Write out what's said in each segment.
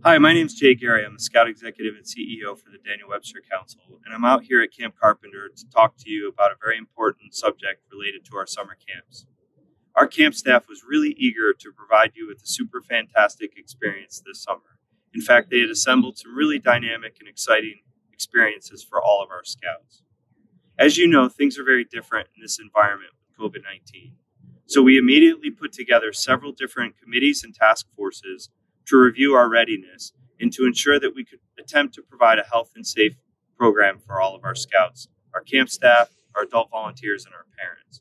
Hi, my name is Jay Gary. I'm the Scout Executive and CEO for the Daniel Webster Council, and I'm out here at Camp Carpenter to talk to you about a very important subject related to our summer camps. Our camp staff was really eager to provide you with a super fantastic experience this summer. In fact, they had assembled some really dynamic and exciting experiences for all of our scouts. As you know, things are very different in this environment with COVID-19. So we immediately put together several different committees and task forces to review our readiness and to ensure that we could attempt to provide a health and safe program for all of our scouts, our camp staff, our adult volunteers, and our parents.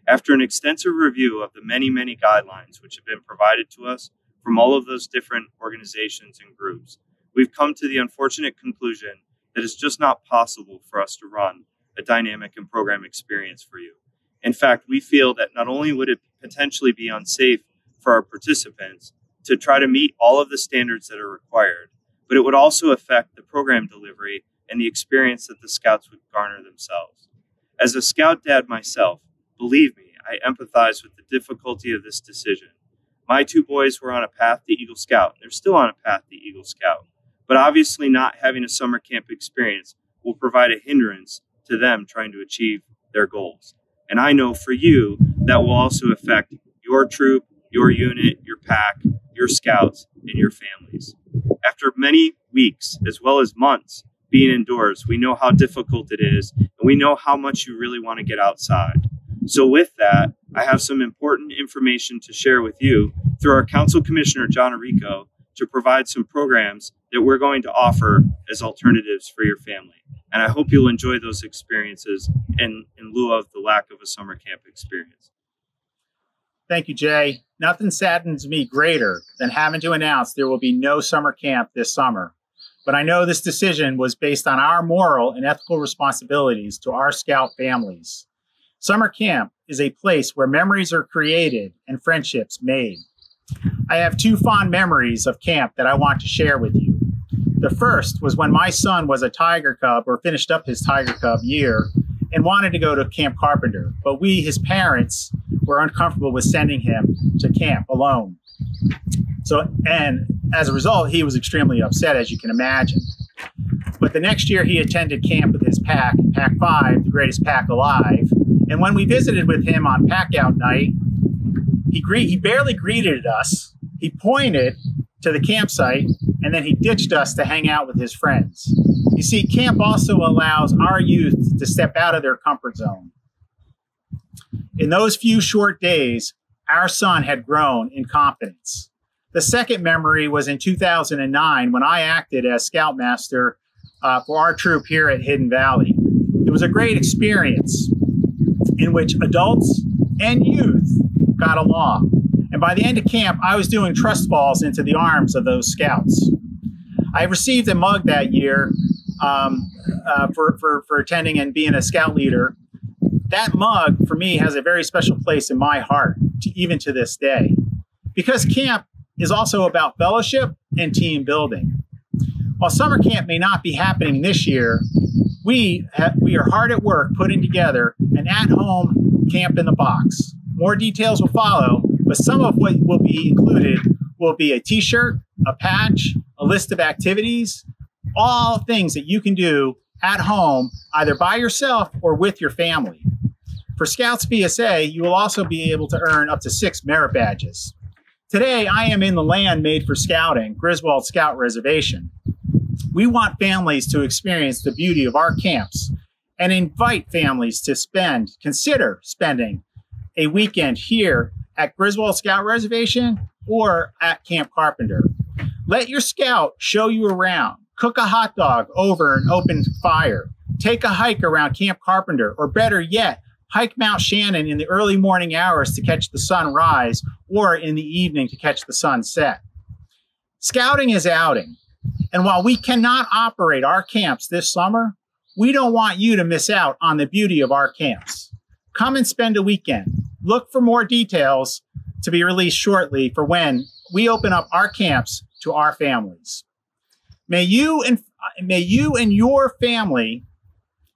After an extensive review of the many guidelines which have been provided to us from all of those different organizations and groups, we've come to the unfortunate conclusion that it's just not possible for us to run a dynamic and program experience for you. In fact, we feel that not only would it potentially be unsafe for our participants to try to meet all of the standards that are required, but it would also affect the program delivery and the experience that the scouts would garner themselves. As a scout dad myself, believe me, I empathize with the difficulty of this decision. My two boys were on a path to Eagle Scout. They're still on a path to Eagle Scout, but obviously not having a summer camp experience will provide a hindrance to them trying to achieve their goals. And I know for you, that will also affect your troop, your unit, your pack, your scouts, and your families. After many weeks, as well as months, being indoors, we know how difficult it is, and we know how much you really want to get outside. So with that, I have some important information to share with you through our Council Commissioner, John Arrico, to provide some programs that we're going to offer as alternatives for your family. And I hope you'll enjoy those experiences in lieu of the lack of a summer camp experience. Thank you, Jay. Nothing saddens me greater than having to announce there will be no summer camp this summer. But I know this decision was based on our moral and ethical responsibilities to our scout families. Summer camp is a place where memories are created and friendships made. I have two fond memories of camp that I want to share with you. The first was when my son was a Tiger Cub, or finished up his Tiger Cub year, and wanted to go to Camp Carpenter, but we, his parents, were uncomfortable with sending him to camp alone. And as a result, he was extremely upset, as you can imagine. But the next year he attended camp with his pack, Pack 5, the greatest pack alive. And when we visited with him on pack out night, he barely greeted us. He pointed to the campsite, and then he ditched us to hang out with his friends. You see, camp also allows our youth to step out of their comfort zone. In those few short days, our son had grown in confidence. The second memory was in 2009 when I acted as scoutmaster for our troop here at Hidden Valley. It was a great experience in which adults and youth got along. And by the end of camp, I was doing trust falls into the arms of those scouts. I received a mug that year for attending and being a scout leader. That mug, for me, has a very special place in my heart, even to this day, because camp is also about fellowship and team building. While summer camp may not be happening this year, we are hard at work putting together an at-home camp in the box. More details will follow, but some of what will be included will be a t-shirt, a patch, a list of activities, all things that you can do at home, either by yourself or with your family. For Scouts BSA, you will also be able to earn up to 6 merit badges. Today, I am in the land made for scouting, Griswold Scout Reservation. We want families to experience the beauty of our camps and invite families to consider spending a weekend here at Griswold Scout Reservation or at Camp Carpenter. Let your scout show you around. Cook a hot dog over an open fire. Take a hike around Camp Carpenter, or better yet, hike Mount Shannon in the early morning hours to catch the sun rise, or in the evening to catch the sun set. Scouting is outing, and while we cannot operate our camps this summer, we don't want you to miss out on the beauty of our camps. Come and spend a weekend. Look for more details to be released shortly for when we open up our camps to our families. May you and your family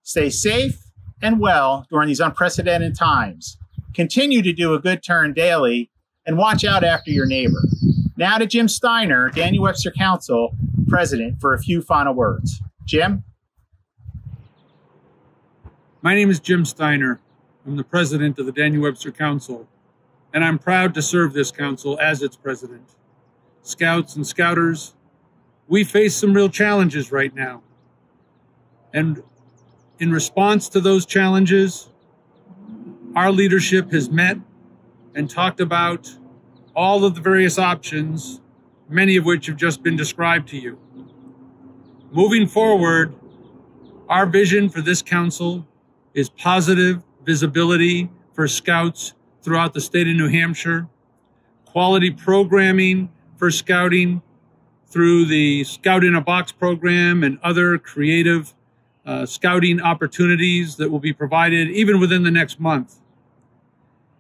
stay safe and well during these unprecedented times. Continue to do a good turn daily and watch out after your neighbor. Now to Jim Steiner, Daniel Webster Council President, for a few final words. Jim? My name is Jim Steiner. I'm the president of the Daniel Webster Council, and I'm proud to serve this council as its president. Scouts and Scouters, we face some real challenges right now. And in response to those challenges, our leadership has met and talked about all of the various options, many of which have just been described to you. Moving forward, our vision for this council is positive visibility for Scouts throughout the state of New Hampshire, quality programming for scouting through the Scout in a Box program and other creative scouting opportunities that will be provided even within the next month.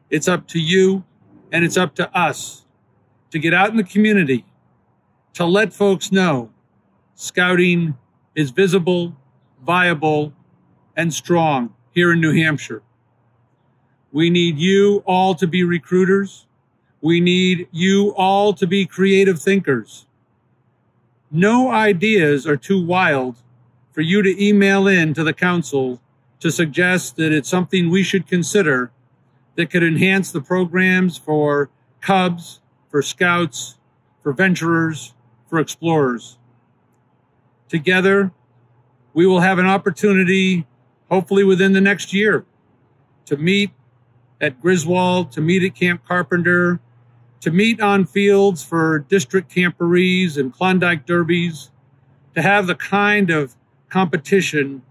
It's up to you and it's up to us to get out in the community, to let folks know Scouting is visible, viable, and strong here in New Hampshire. We need you all to be recruiters. We need you all to be creative thinkers. No ideas are too wild for you to email in to the council to suggest that it's something we should consider that could enhance the programs for Cubs, for Scouts, for Venturers, for Explorers. Together, we will have an opportunity, hopefully within the next year, to meet at Griswold, to meet at Camp Carpenter, to meet on fields for district camporees and Klondike derbies, to have the kind of competition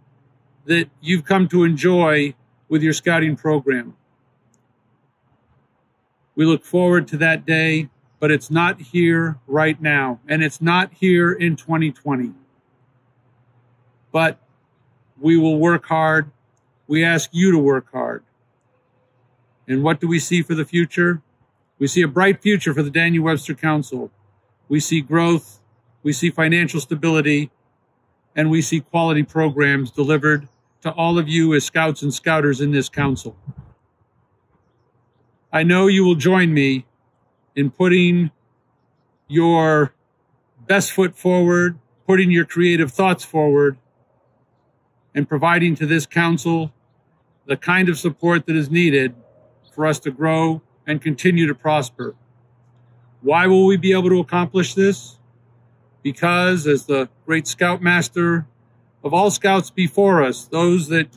that you've come to enjoy with your scouting program. We look forward to that day, but it's not here right now, and it's not here in 2020. But we will work hard. We ask you to work hard. And what do we see for the future? We see a bright future for the Daniel Webster Council. We see growth, we see financial stability, and we see quality programs delivered to all of you as Scouts and Scouters in this council. I know you will join me in putting your best foot forward, putting your creative thoughts forward, and providing to this council the kind of support that is needed for us to grow and continue to prosper. Why will we be able to accomplish this? Because as the great Scoutmaster of all Scouts before us, those that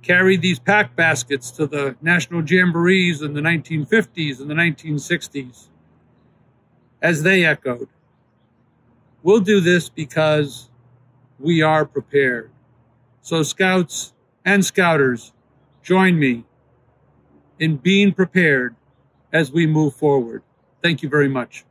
carried these pack baskets to the national jamborees in the 1950s and the 1960s, as they echoed, we'll do this because we are prepared. So Scouts and Scouters, join me in being prepared as we move forward. Thank you very much.